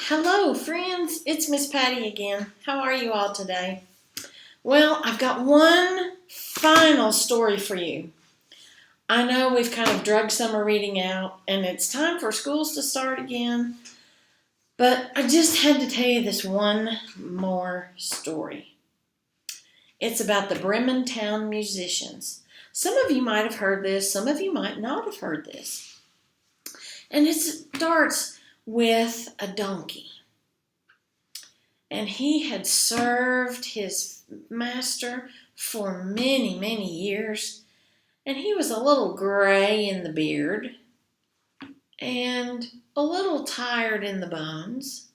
Hello, friends. It's Miss Patty again. How are you all today? Well, I've got one final story for you. I know we've kind of drug summer reading out, and it's time for schools to start again, but I just had to tell you this one more story. It's about the Bremen Town Musicians. Some of you might have heard this, some of you might not have heard this. And it starts with a donkey. And he had served his master for many, many years. And he was a little gray in the beard and a little tired in the bones.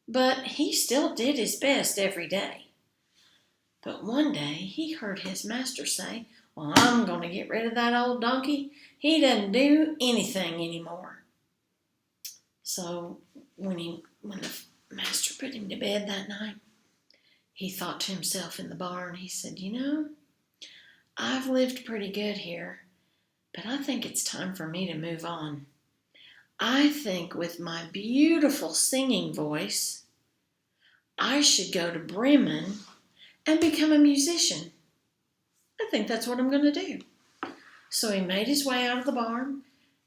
But he still did his best every day. But one day he heard his master say, "Well, I'm going to get rid of that old donkey. He doesn't do anything anymore." So when the master put him to bed that night, he thought to himself in the barn, he said, I've lived pretty good here, but I think it's time for me to move on. I think with my beautiful singing voice, I should go to Bremen and become a musician. I think that's what I'm going to do. So he made his way out of the barn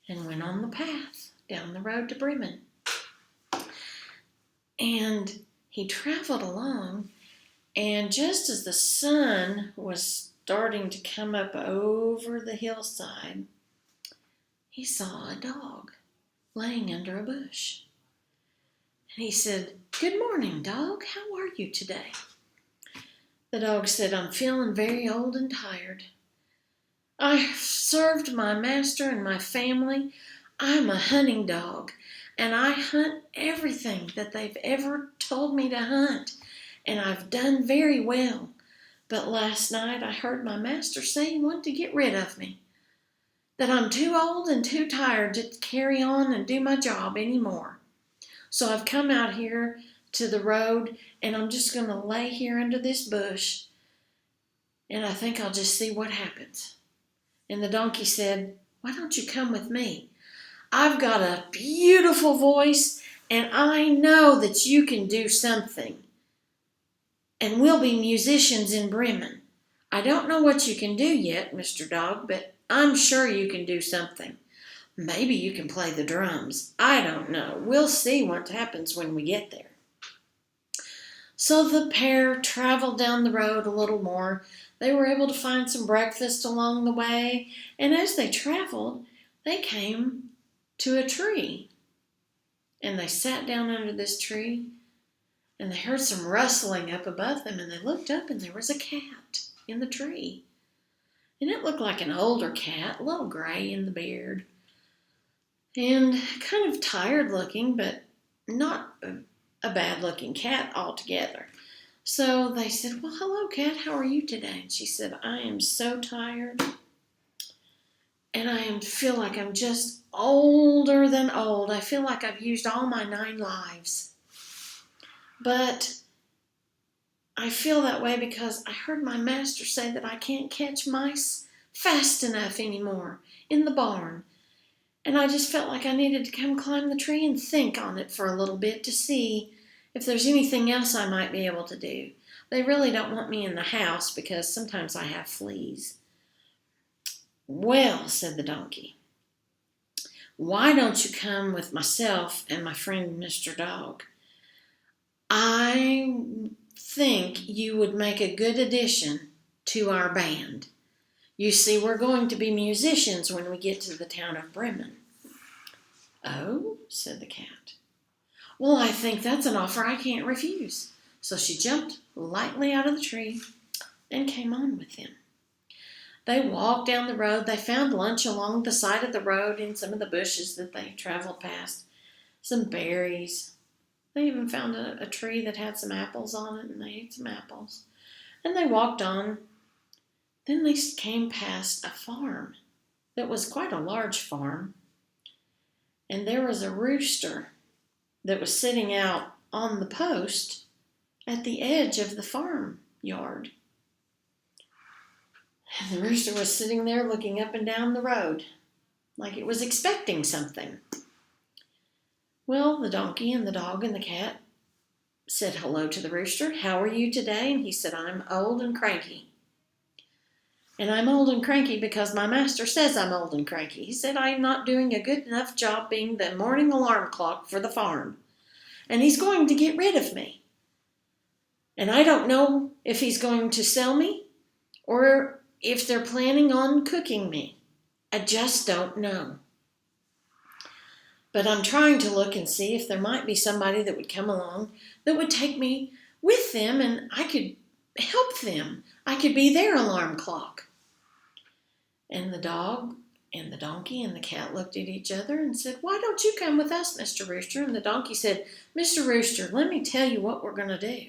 and went on the path down the road to Bremen. And he traveled along, and just as the sun was starting to come up over the hillside, he saw a dog laying under a bush. And he said, "Good morning, dog. How are you today?" The dog said, "I'm feeling very old and tired. I've served my master and my family. I'm a hunting dog, and I hunt everything that they've ever told me to hunt, and I've done very well. But last night I heard my master say he wanted to get rid of me, that I'm too old and too tired to carry on and do my job anymore. So I've come out here to the road, and I'm just going to lay here under this bush, and I think I'll just see what happens." And the donkey said, "Why don't you come with me? I've got a beautiful voice, and I know that you can do something. And we'll be musicians in Bremen. I don't know what you can do yet, Mr. Dog, but I'm sure you can do something. Maybe you can play the drums. I don't know. We'll see what happens when we get there." So the pair traveled down the road a little more. They were able to find some breakfast along the way, and as they traveled, they came to a tree. And they sat down under this tree, and they heard some rustling up above them, and they looked up, and there was a cat in the tree. And it looked like an older cat, a little gray in the beard, and kind of tired looking, but not a bad looking cat altogether. So they said, "Well, hello, cat, how are you today?" And she said, "I am so tired, and I feel like I'm just older than old. I feel like I've used all my 9 lives. But I feel that way because I heard my master say that I can't catch mice fast enough anymore in the barn. And I just felt like I needed to come climb the tree and think on it for a little bit to see if there's anything else I might be able to do. They really don't want me in the house because sometimes I have fleas." "Well," said the donkey, "why don't you come with myself and my friend Mr. Dog? I think you would make a good addition to our band. You see, we're going to be musicians when we get to the town of Bremen." "Oh," said the cat. "Well, I think that's an offer I can't refuse." So she jumped lightly out of the tree and came on with him. They walked down the road. They found lunch along the side of the road in some of the bushes that they traveled past, some berries. They even found a tree that had some apples on it, and they ate some apples. And they walked on. Then they came past a farm that was quite a large farm, and there was a rooster that was sitting out on the post at the edge of the farmyard. And the rooster was sitting there looking up and down the road like it was expecting something. Well, the donkey and the dog and the cat said hello to the rooster. How are you today? And he said, I'm old and cranky. And I'm old and cranky because my master says I'm old and cranky. He said I'm not doing a good enough job being the morning alarm clock for the farm. And he's going to get rid of me. And I don't know if he's going to sell me or if they're planning on cooking me. I just don't know. But I'm trying to look and see if there might be somebody that would come along that would take me with them and I could help them. I could be their alarm clock. And the dog and the donkey and the cat looked at each other and said, why don't you come with us, Mr. Rooster? And the donkey said, Mr. Rooster, let me tell you what we're going to do.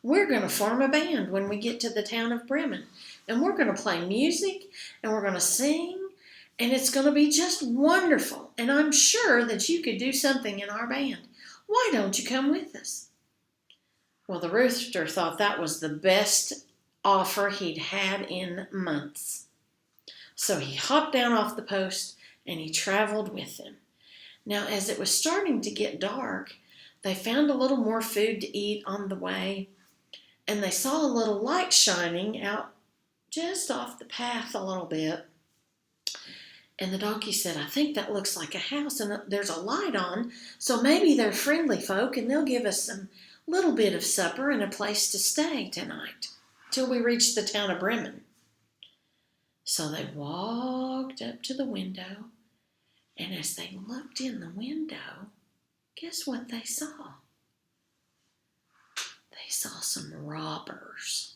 We're going to form a band when we get to the town of Bremen. And we're going to play music and we're going to sing. And it's going to be just wonderful. And I'm sure that you could do something in our band. Why don't you come with us? Well, the rooster thought that was the best offer he'd had in months. So he hopped down off the post and he traveled with them. Now, as it was starting to get dark, they found a little more food to eat on the way. And they saw a little light shining out just off the path a little bit. And the donkey said, I think that looks like a house and there's a light on, so maybe they're friendly folk and they'll give us some little bit of supper and a place to stay tonight till we reach the town of Bremen. So they walked up to the window, and as they looked in the window, guess what they saw? They saw some robbers,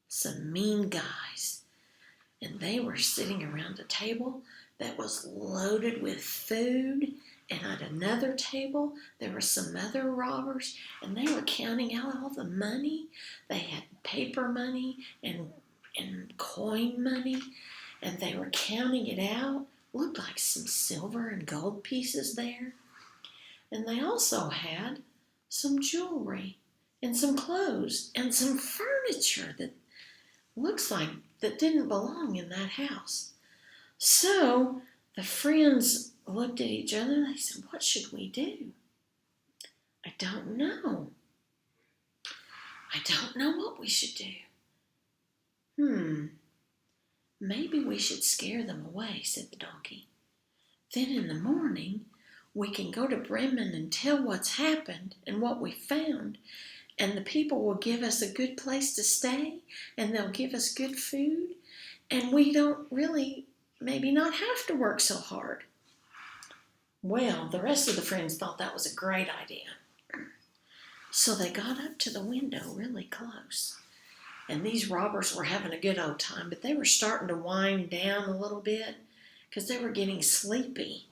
some mean guys, and they were sitting around a table that was loaded with food, and at another table there were some other robbers, and they were counting out all the money. They had paper money and coin money, and they were counting it out. Looked like some silver and gold pieces there. And they also had some jewelry and some clothes and some furniture that looks like that didn't belong in that house. So the friends looked at each other and they said, what should we do? I don't know. I don't know what we should do. Maybe we should scare them away, said the donkey. Then in the morning, we can go to Bremen and tell what's happened and what we found, and the people will give us a good place to stay, and they'll give us good food, and we don't really maybe not have to work so hard. Well, the rest of the friends thought that was a great idea. So they got up to the window really close. And these robbers were having a good old time, but they were starting to wind down a little bit because they were getting sleepy.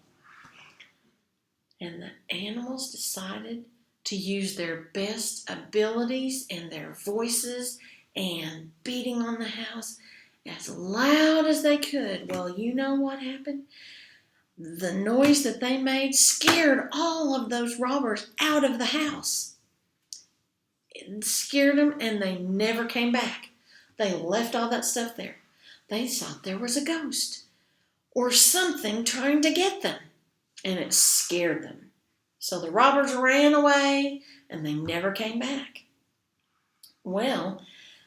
And the animals decided to use their best abilities and their voices and beating on the house as loud as they could. Well, you know what happened? The noise that they made scared all of those robbers out of the house. It scared them, and they never came back. They left all that stuff there. They thought there was a ghost or something trying to get them, and it scared them. So the robbers ran away, and they never came back. Well,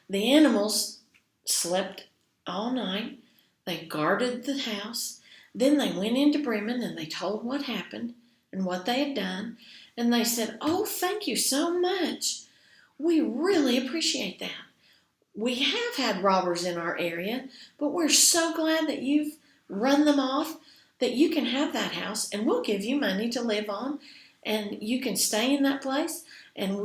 the animals slept all night. They guarded the house. Then they went into Bremen, and they told what happened and what they had done. And they said, oh, thank you so much. We really appreciate that. We have had robbers in our area, but we're so glad that you've run them off, that you can have that house, and we'll give you money to live on, and you can stay in that place, and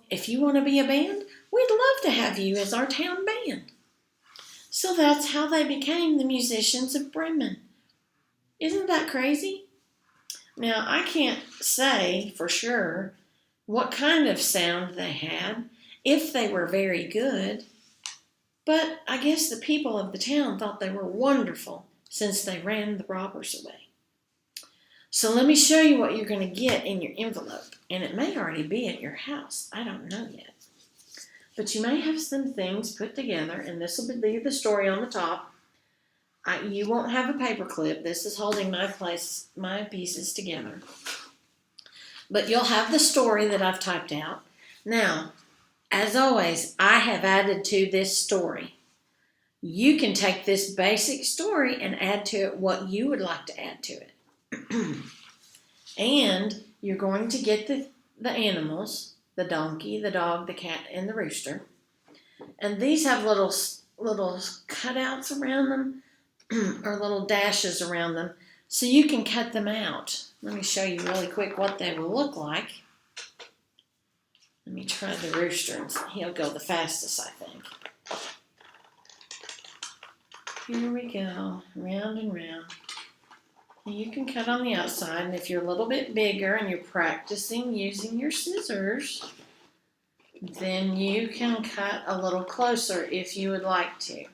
if you want to be a band, we'd love to have you as our town band. So that's how they became the Musicians of Bremen. Isn't that crazy? Now, I can't say for sure what kind of sound they had, if they were very good, but I guess the people of the town thought they were wonderful since they ran the robbers away. So let me show you what you're going to get in your envelope, and it may already be at your house. I don't know yet. But you may have some things put together, and this will be the story on the top. You won't have a paper clip. This is holding my pieces together. But you'll have the story that I've typed out. Now, as always, I have added to this story. You can take this basic story and add to it what you would like to add to it. And you're going to get the animals, the donkey, the dog, the cat, and the rooster. And these have little cutouts around them or little dashes around them, so you can cut them out. Let me show you really quick what they will look like. Let me try the rooster. He'll go the fastest, I think. Here we go, round and round. You can cut on the outside, and if you're a little bit bigger and you're practicing using your scissors, then you can cut a little closer if you would like to.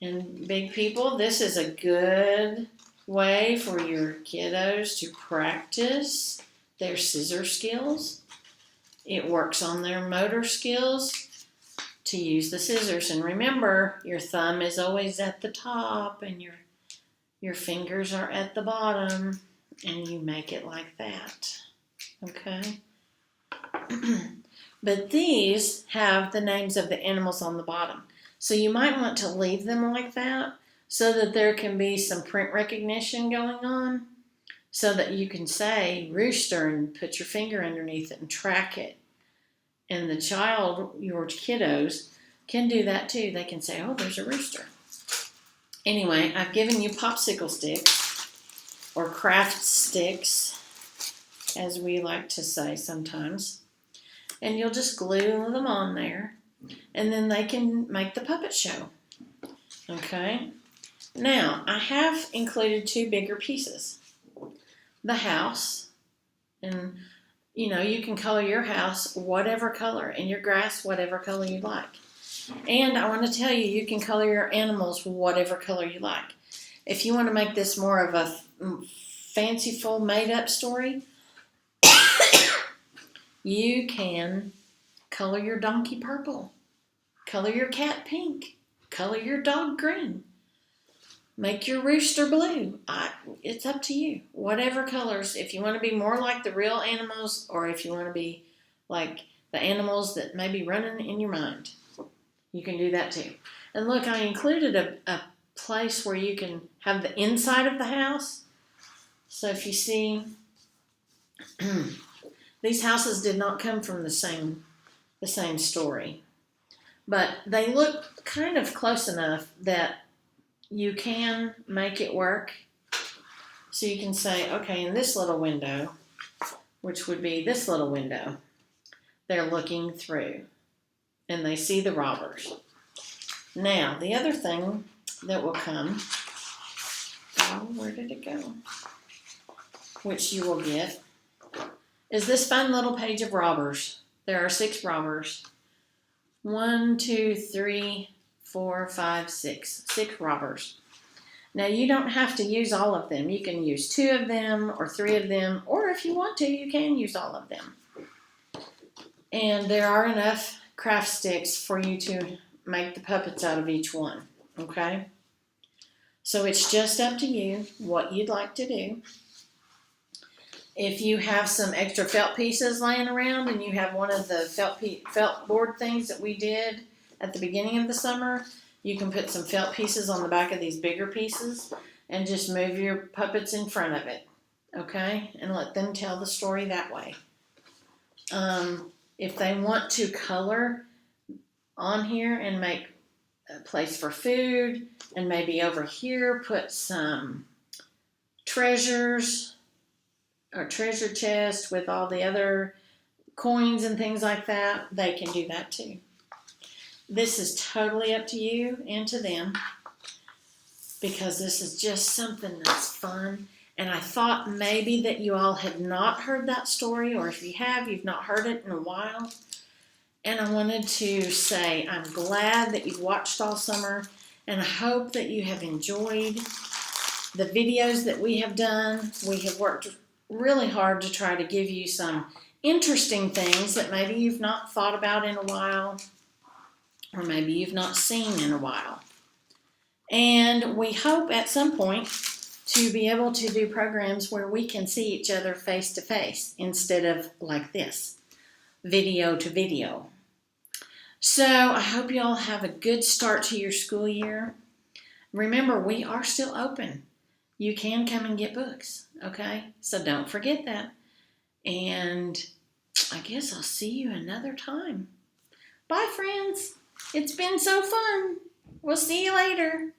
And big people, this is a good way for your kiddos to practice their scissor skills. It works on their motor skills to use the scissors. And remember, your thumb is always at the top and your fingers are at the bottom, and you make it like that. Okay? But these have the names of the animals on the bottom. So you might want to leave them like that so that there can be some print recognition going on, so that you can say rooster and put your finger underneath it and track it. And the child, your kiddos, can do that too. They can say, oh, there's a rooster. Anyway, I've given you popsicle sticks, or craft sticks, as we like to say sometimes. And you'll just glue them on there, and then they can make the puppet show. Okay? Now, I have included 2 bigger pieces. The house, and you can color your house whatever color, and your grass whatever color you like. And I want to tell you, you can color your animals whatever color you like. If you want to make this more of a fanciful, made-up story, you can color your donkey purple, color your cat pink, color your dog green, make your rooster blue. It's up to you. Whatever colors, if you want to be more like the real animals, or if you want to be like the animals that may be running in your mind, you can do that too. And look, I included a place where you can have the inside of the house. So if you see, these houses did not come from the same story, but they look kind of close enough that you can make it work. So you can say, okay, in this little window, which would be this little window, they're looking through and they see the robbers. Now, the other thing that will come, where did it go? Which you will get, is this fun little page of robbers. There are 6 robbers. 1, 2, 3, 4, 5, 6. 6 robbers. Now, you don't have to use all of them. You can use 2 of them or 3 of them, or if you want to, you can use all of them. And there are enough craft sticks for you to make the puppets out of each one, okay? So it's just up to you what you'd like to do. If you have some extra felt pieces laying around and you have one of the felt board things that we did at the beginning of the summer, you can put some felt pieces on the back of these bigger pieces and just move your puppets in front of it, okay? And let them tell the story that way. If they want to color on here and make a place for food, and maybe over here put some treasures or treasure chest with all the other coins and things like that, they can do that too. This is totally up to you and to them, because this is just something that's fun. And I thought maybe that you all had not heard that story, or if you have, you've not heard it in a while. And I wanted to say I'm glad that you've watched all summer, and I hope that you have enjoyed the videos that we have done. We have worked really hard to try to give you some interesting things that maybe you've not thought about in a while, or maybe you've not seen in a while. And we hope at some point to be able to do programs where we can see each other face to face instead of like this, video to video. So I hope you all have a good start to your school year. Remember, we are still open. You can come and get books, okay? So don't forget that. And I guess I'll see you another time. Bye, friends. It's been so fun. We'll see you later.